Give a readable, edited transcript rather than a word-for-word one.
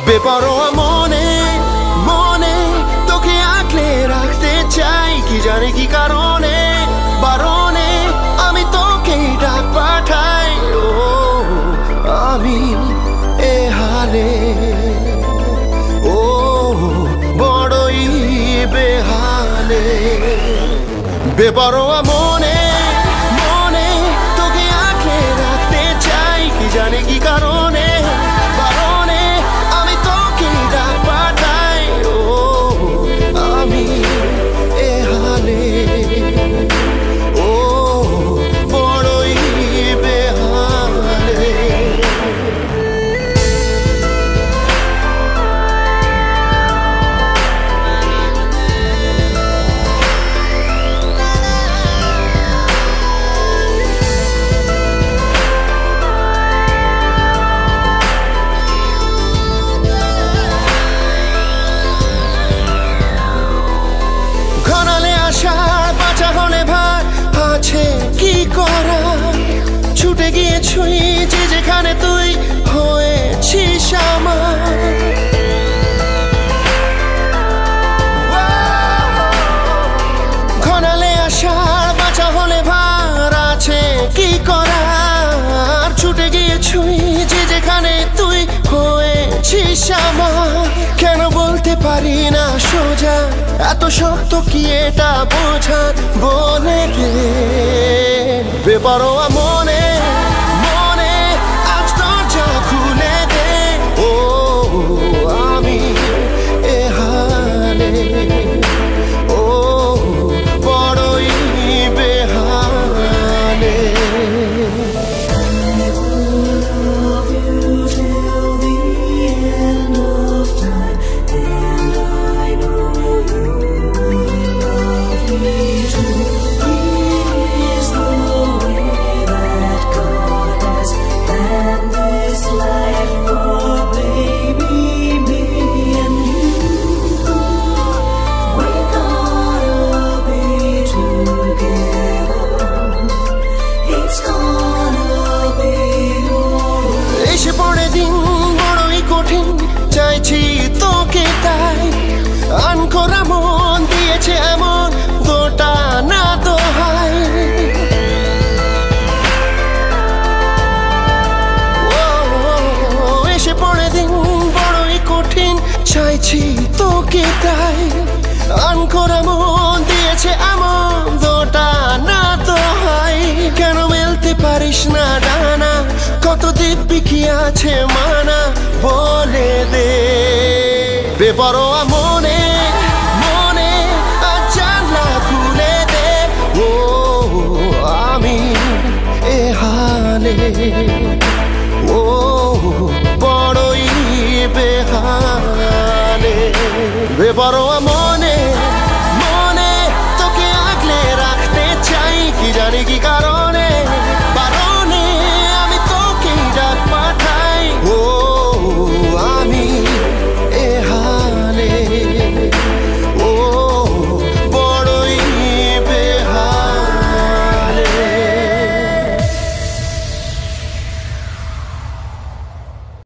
বেপরোয়া মনে মনে তোকে আঁকলে রাখতে চাই, কি জানে কি কারণে বারণে আমি তোকে ডাক পাঠাই। ও আমি এ হালে ও বড়ই বেহালে। বেপরোয়া মনে মনে তোকে আঁকলে রাখতে চাই, কি জানে কি কারণে বারণে আমি তোকে ডাক পাঠাই। ও আমি এ হালে ও বড়ই বেহালে। বাঁচা হলে ভার আছে কি করা, ছুটে গিয়ে ছুঁই যে যেখানে তুই হয়েছিস আমার। ঘনালে আসার বাঁচা হলে ভার আছে কি করার, ছুটে গিয়ে ছুঁই যে যেখানে তুই হয়েছিস আমার। কেন বলতে পারি না সোজা, এত শক্ত কি এটা বোঝা, বলে দে বেপরোয়া মনে মনে আজ দরজা খুলে দে। ও আমি এ হালে ও বড়ই বেহালে। চাইছি তোকে তাই আনকরা মন দিয়েছে এমন গোটা না দোহাই। এসে পড়ে দিন বড়ই কঠিন, চাইছি তোকে তাই আনকরা মন দিয়েছে এমন গোটা না দোহাই। কেন মেলতে পারিস না ডানা, কত দিব্যি কি আছে মানা, বলে দে বেপরোয়া মনে মনে আজ জানলা খুলে দে। ও আমি এ হালে ও বড়ই বেহালে। বেপরোয়া মনে